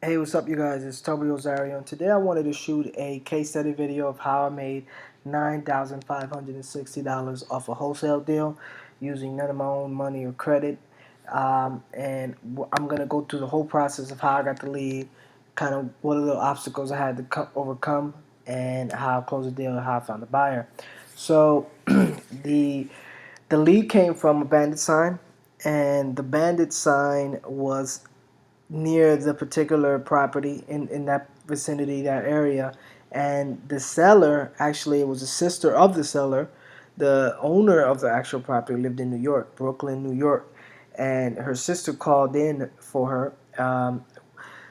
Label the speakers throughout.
Speaker 1: Hey, what's up, you guys? It's Toby Rosario, and today I wanted to shoot a case study video of how I made $9,560 off a wholesale deal using none of my own money or credit. I'm going to go through the whole process of how I got the lead, kind of what are the obstacles I had to overcome, and how I closed the deal and how I found the buyer. So, the lead came from a bandit sign, and the bandit sign was near the particular property in that vicinity, that area. And the seller, actually, it was a sister of the seller. The owner of the actual property lived in New York, Brooklyn, New York. And her sister called in for her.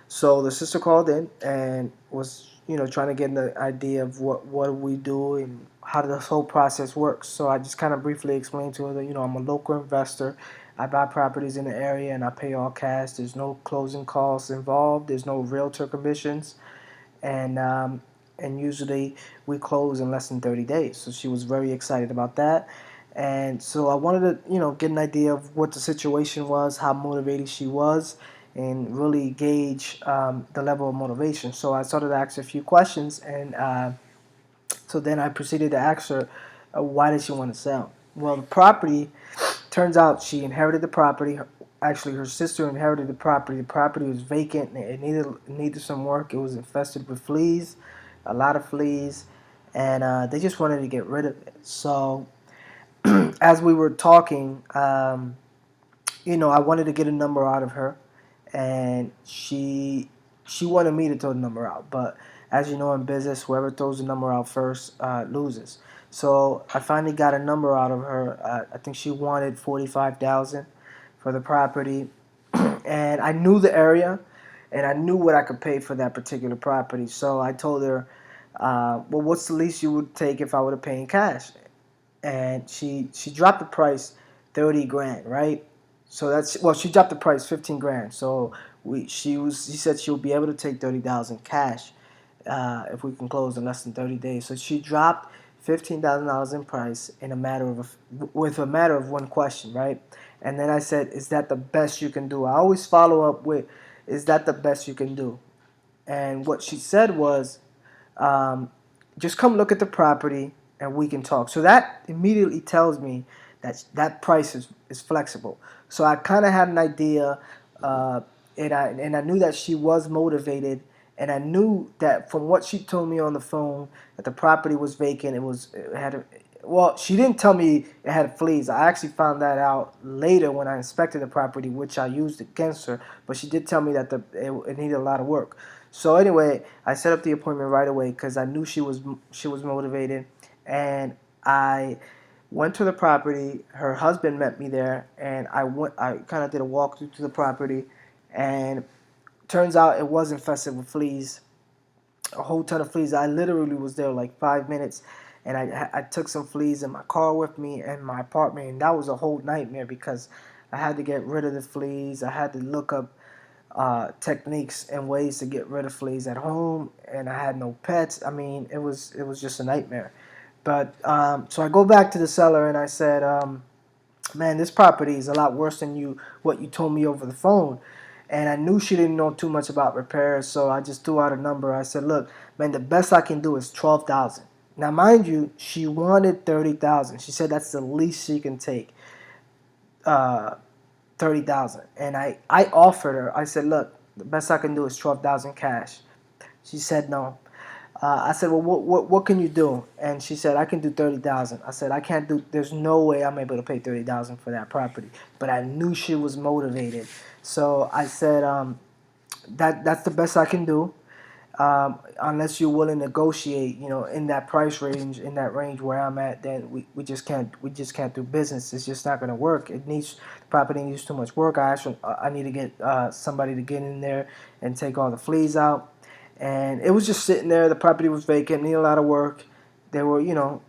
Speaker 1: So the sister called in and was, trying to get an idea of what we do and how this whole process works. So I just kind of briefly explained to her that, I'm a local investor. I buy properties in the area and I pay all cash. There's no closing costs involved. There's no realtor commissions, and usually we close in less than 30 days. So she was very excited about that. And so I wanted to, get an idea of what the situation was, how motivated she was, and really gauge the level of motivation. So I started to ask her a few questions, and so then I proceeded to ask her, why did she want to sell? Well, the property, turns out she inherited the property. Actually, her sister inherited the property. The property was vacant. It needed some work. It was infested with fleas, a lot of fleas, and they just wanted to get rid of it. So as we were talking, I wanted to get a number out of her, and she wanted me to throw the number out. But as you know, in business, whoever throws the number out first loses. So I finally got a number out of her. I think she wanted 45,000 for the property, and I knew the area, and I knew what I could pay for that particular property. So I told her, well, what's the least you would take if I were to pay in cash? And she dropped the price 30 grand, right? So that's, well, she dropped the price 15 grand. So she said she'll be able to take 30,000 cash if we can close in less than 30 days. So she dropped $15,000 in price in a matter of with a matter of one question, right? And then I said, "Is that the best you can do?" I always follow up with, "Is that the best you can do?" And what she said was, um, just come look at the property and we can talk. So that immediately tells me that that price is flexible. So I kind of had an idea, uh, and I knew that she was motivated, and I knew that from what she told me on the phone that the property was vacant. It had well, she didn't tell me it had fleas. I actually found that out later when I inspected the property, which I used against her. But she did tell me that it needed a lot of work. So anyway, I set up the appointment right away because I knew she was motivated, and I went to the property. Her husband met me there, and I went. I kind of did a walkthrough to the property, and turns out it was infested with fleas, a whole ton of fleas. I literally was there like 5 minutes, and I took some fleas in my car with me and my apartment, and that was a whole nightmare because I had to get rid of the fleas. I had to look up techniques and ways to get rid of fleas at home, and I had no pets. I mean, it was just a nightmare. But so I go back to the seller and I said, man, this property is a lot worse than what you told me over the phone. And I knew she didn't know too much about repairs, so I just threw out a number. I said, look, man, the best I can do is 12,000. Now, mind you, she wanted 30,000. She said that's the least she can take. Uh, 30,000, and I offered her. I said, look, the best I can do is 12,000 cash. She said no. I said, well, what can you do? And she said, I can do 30,000. I said, I can't do. There's no way I'm able to pay 30,000 for that property. But I knew she was motivated, so I said, that's the best I can do. Unless you're willing to negotiate, in that price range, in that range where I'm at, then we just can't do business. It's just not going to work. The property needs too much work. I need to get somebody to get in there and take all the fleas out, and it was just sitting there. The property was vacant, needed a lot of work. They were,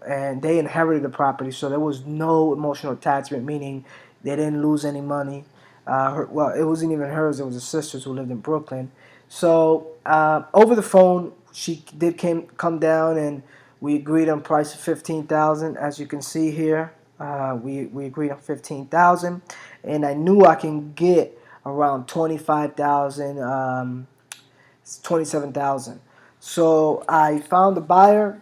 Speaker 1: and they inherited the property, so there was no emotional attachment, meaning they didn't lose any money. Well, it wasn't even hers; it was her sisters who lived in Brooklyn. So over the phone, she did come down, and we agreed on price of 15,000. As you can see here, we agreed on 15,000, and I knew I can get around 25,000. $27,000. So I found a buyer.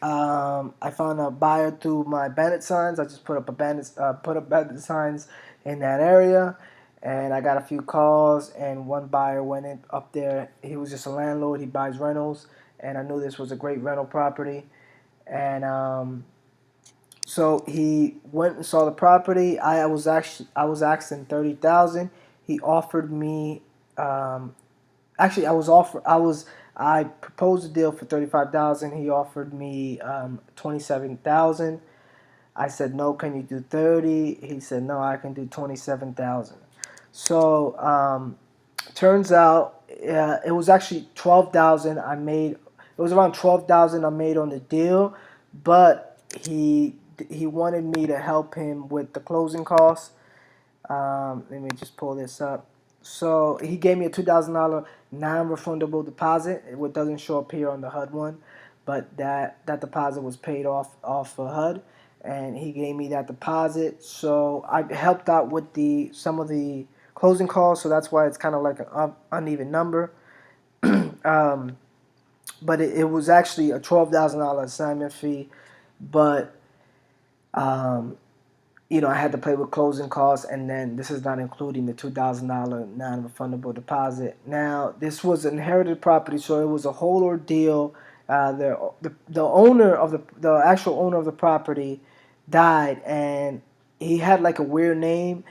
Speaker 1: I found a buyer through my bandit signs. I just put up bandit signs in that area, and I got a few calls. And one buyer went in up there. He was just a landlord. He buys rentals, and I knew this was a great rental property. And so he went and saw the property. I was asking 30,000. He offered me. Actually, I proposed a deal for 35,000. He offered me 27,000. I said no. Can you do 30? He said no. I can do 27,000. So turns out it was actually 12,000. I made. It was around 12,000 I made on the deal, but he wanted me to help him with the closing costs. Let me just pull this up. So he gave me a $2,000 non-refundable deposit. It doesn't show up here on the HUD one, but that deposit was paid off for HUD, and he gave me that deposit. So I helped out with some of the closing costs. So that's why it's kind of like an uneven number. um, but it was actually a $12,000 assignment fee, but um, I had to pay with closing costs, and then this is not including the $2,000 non-refundable deposit. Now, this was inherited property, so it was a whole ordeal. The owner of the actual owner of the property died, and he had like a weird name.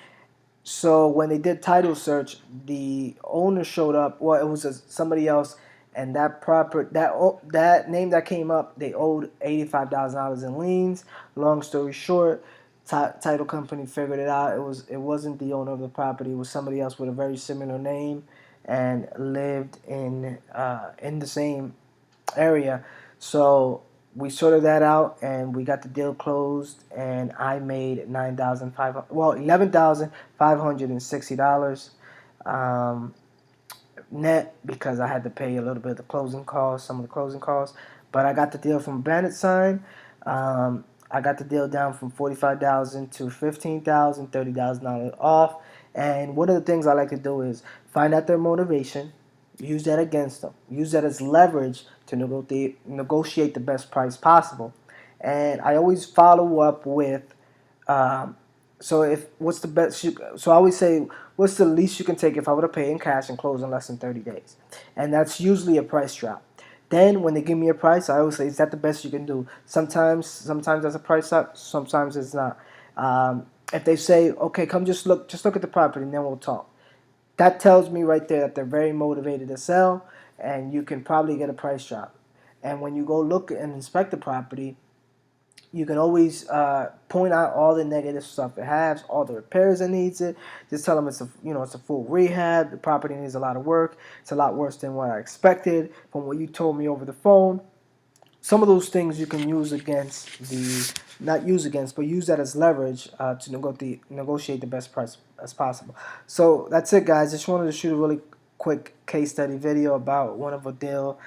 Speaker 1: So when they did title search, the owner showed up. Well, it was somebody else, and that name that came up, they owed $85,000 in liens. Long story short, title company figured it out. It wasn't the owner of the property. It was somebody else with a very similar name, and lived in the same area. So we sorted that out, and we got the deal closed, and I made 11,560 dollars net, because I had to pay a little bit of the closing costs, some of the closing costs. But I got the deal from Bandit Sign. I got the deal down from 45,000 to 15,000, $30,000 off. And one of the things I like to do is find out their motivation, use that against them, use that as leverage to negotiate the best price possible. And I always follow up with, um, so if what's the best? So I always say, what's the least you can take if I were to pay in cash and close in less than 30 days? And that's usually a price drop. Then when they give me a price, I always say, is that the best you can do? Sometimes that's a price up. Sometimes it's not. If they say, okay, come just look at the property, and then we'll talk. That tells me right there that they're very motivated to sell, and you can probably get a price drop. And when you go look and inspect the property, you can always point out all the negative stuff it has, all the repairs it needs. Just tell them it's a full rehab. The property needs a lot of work. It's a lot worse than what I expected from what you told me over the phone. Some of those things you can use against not use against, but use that as leverage to negotiate the best price as possible. So that's it, guys. Just wanted to shoot a really quick case study video about one of my deals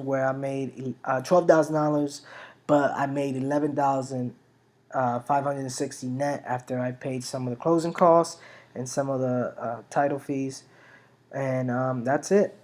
Speaker 1: where I made $12,000, but I made 11,560 net after I paid some of the closing costs and some of the title fees. And that's it.